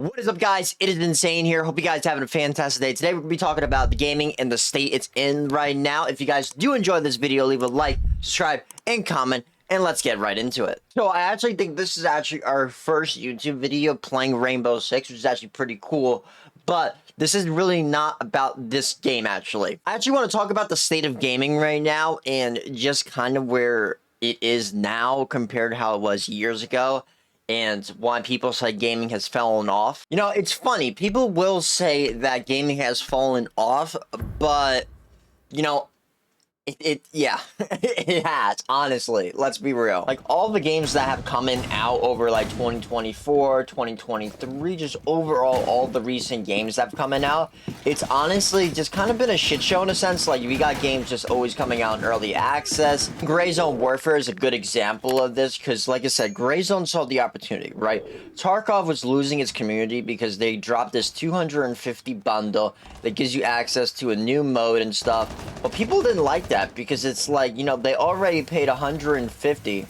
What is up, guys? It is Insane here. Hope you guys are having a fantastic day. Today we're going to be talking about the gaming and the state it's in right now. If you guys do enjoy this video, leave a like, subscribe, and comment, and let's get right into it. So I actually think this is actually our first YouTube video playing Rainbow Six, which is actually pretty cool, but this is really not about this game, actually. I actually want to talk about the state of gaming right now and just kind of where it is now compared to how it was years ago, and why people say gaming has fallen off. You know, it's funny. People will say that gaming has fallen off, but, you know, yeah, it has, honestly. Let's be real. Like, all the games that have come in out over, like, 2024, 2023, just overall, all the recent games that have come in out, it's honestly just kind of been a shit show in a sense. Like, we got games just always coming out in early access. Gray Zone Warfare is a good example of this, because, like I said, Gray Zone saw the opportunity, right? Tarkov was losing its community because they dropped this 250 bundle that gives you access to a new mode and stuff, but people didn't like that because it's like, you know, they already paid 150.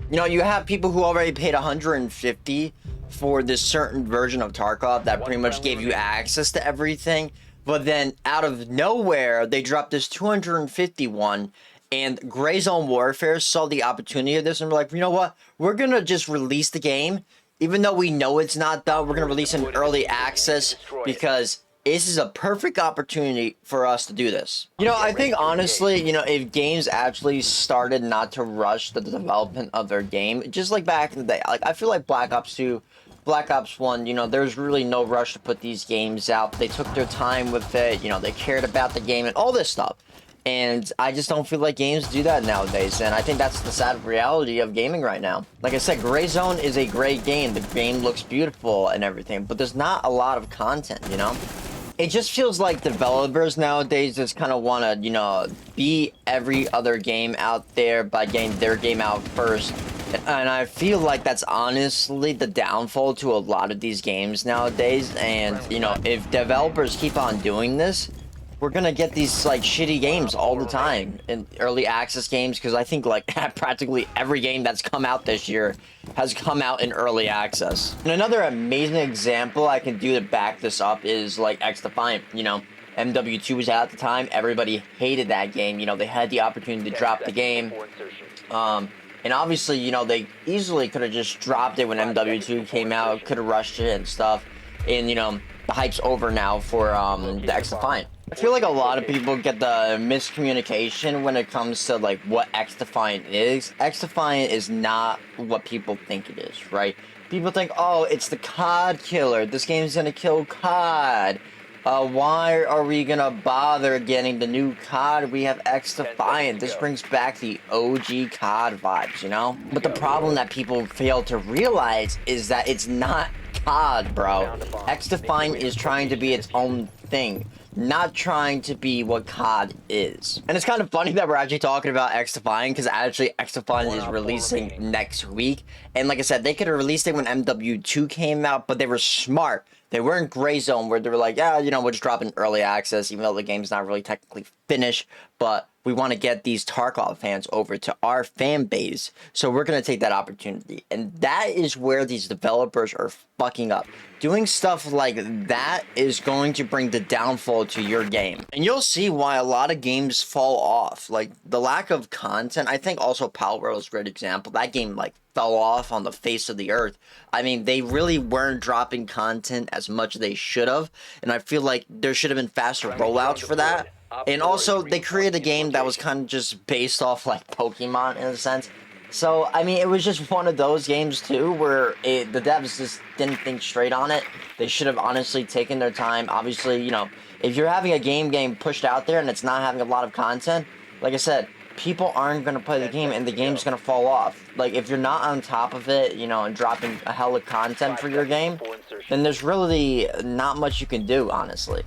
You know, you have people who already paid 150 for this certain version of Tarkov that pretty much gave you access to everything, but then out of nowhere they dropped this 251, and Gray Zone Warfare saw the opportunity of this and were like, you know what, we're gonna just release the game even though we know it's not done. We're gonna release an early access because this is a perfect opportunity for us to do this. You know, I think honestly, you know, if games actually started not to rush the development of their game, just like back in the day, like I feel like Black Ops 2, Black Ops 1, you know, there's really no rush to put these games out. They took their time with it, you know, they cared about the game and all this stuff. And I just don't feel like games do that nowadays, and I think that's the sad reality of gaming right now. Like I said, Gray Zone is a great game. The game looks beautiful and everything, but there's not a lot of content, you know? It just feels like developers nowadays just kind of want to, you know, beat every other game out there by getting their game out first. And I feel like that's honestly the downfall to a lot of these games nowadays. And, you know, if developers keep on doing this, we're gonna get these like shitty games all the time in early access games, because I think like practically every game that's come out this year has come out in early access. And another amazing example I can do to back this up is like XDefiant. You know, MW2 was out at the time. Everybody hated that game. You know, they had the opportunity to drop the game. And obviously, you know, they easily could have just dropped it when MW2 came out, could have rushed it and stuff. And, you know, the hype's over now for the XDefiant. I feel like a lot of people get the miscommunication when it comes to like what XDefiant is. XDefiant is not what people think it is, right? People think, oh, it's the COD killer. This game's gonna kill COD. Why are we gonna bother getting the new COD? We have XDefiant. This brings back the OG COD vibes, you know? But the problem that people fail to realize is that it's not COD, bro. XDefiant is trying to be its own thing, not trying to be what COD is. And it's kind of funny that we're actually talking about XDefiant, because actually XDefiant is releasing next week. And like I said, they could have released it when MW2 came out, but they were smart. They weren't Gray Zone where they were like, yeah, you know, we'll just drop an early access, even though the game's not really technically finished, but we want to get these Tarkov fans over to our fan base, so we're going to take that opportunity. And that is where these developers are fucking up. Doing stuff like that is going to bring the downfall to your game. And you'll see why a lot of games fall off. Like, the lack of content. I think also Palworld is a great example. That game, like, fell off on the face of the earth. I mean, they really weren't dropping content as much as they should have. And I feel like there should have been faster rollouts for that. And also, they created a game that was kind of just based off, like, Pokemon, in a sense. So, I mean, it was just one of those games, too, where the devs just didn't think straight on it. They should have honestly taken their time. Obviously, you know, if you're having a game pushed out there and it's not having a lot of content, like I said, people aren't going to play the game and the game's going to fall off. Like, if you're not on top of it, you know, and dropping a hell of content for your game, then there's really not much you can do, honestly.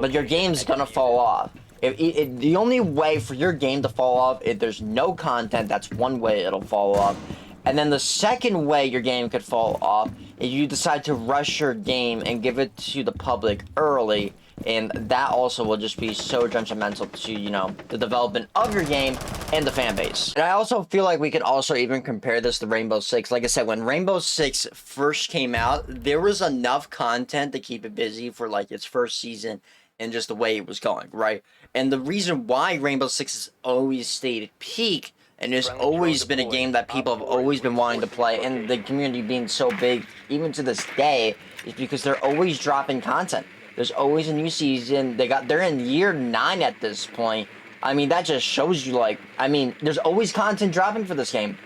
But your game's gonna fall off. The only way for your game to fall off, if there's no content, that's one way it'll fall off. And then the second way your game could fall off is you decide to rush your game and give it to the public early and that also will just be so detrimental to, you know, the development of your game and the fan base. And I also feel like we could also even compare this to Rainbow Six. Like I said, when Rainbow Six first came out, there was enough content to keep it busy for like its first season and just the way it was going, right? And the reason why Rainbow Six has always stayed at peak and there's always been a game that people have always been wanting to play, and the community being so big even to this day, is because they're always dropping content. There's always a new season. They're in year 9 at this point. I mean, that just shows you, like, I mean, there's always content dropping for this game.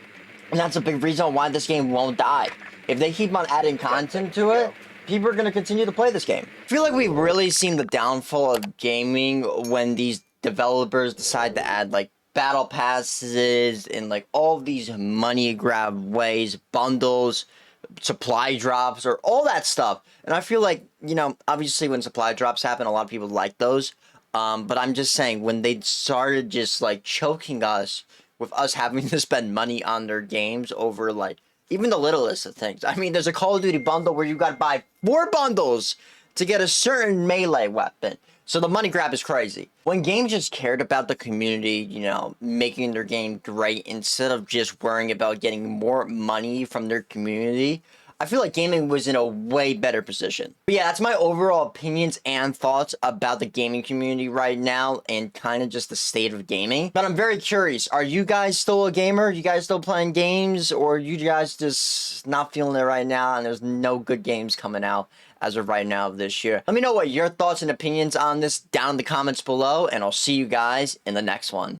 And that's a big reason why this game won't die. If they keep on adding content to it, people are going to continue to play this game. I feel like we've really seen the downfall of gaming when these developers decide to add, like, battle passes and, like, all of these money grab ways, bundles, supply drops, or all that stuff. And I feel like, you know, obviously when supply drops happen, a lot of people like those. But I'm just saying, when they started just, like, choking us with us having to spend money on their games over, like, even the littlest of things. I mean, there's a Call of Duty bundle where you gotta buy 4 bundles to get a certain melee weapon. So the money grab is crazy. When games just cared about the community, you know, making their game great instead of just worrying about getting more money from their community, I feel like gaming was in a way better position. But yeah, that's my overall opinions and thoughts about the gaming community right now and kind of just the state of gaming. But I'm very curious, are you guys still a gamer? You guys still playing games? Or are you guys just not feeling it right now and there's no good games coming out as of right now of this year? Let me know what your thoughts and opinions on this down in the comments below, and I'll see you guys in the next one.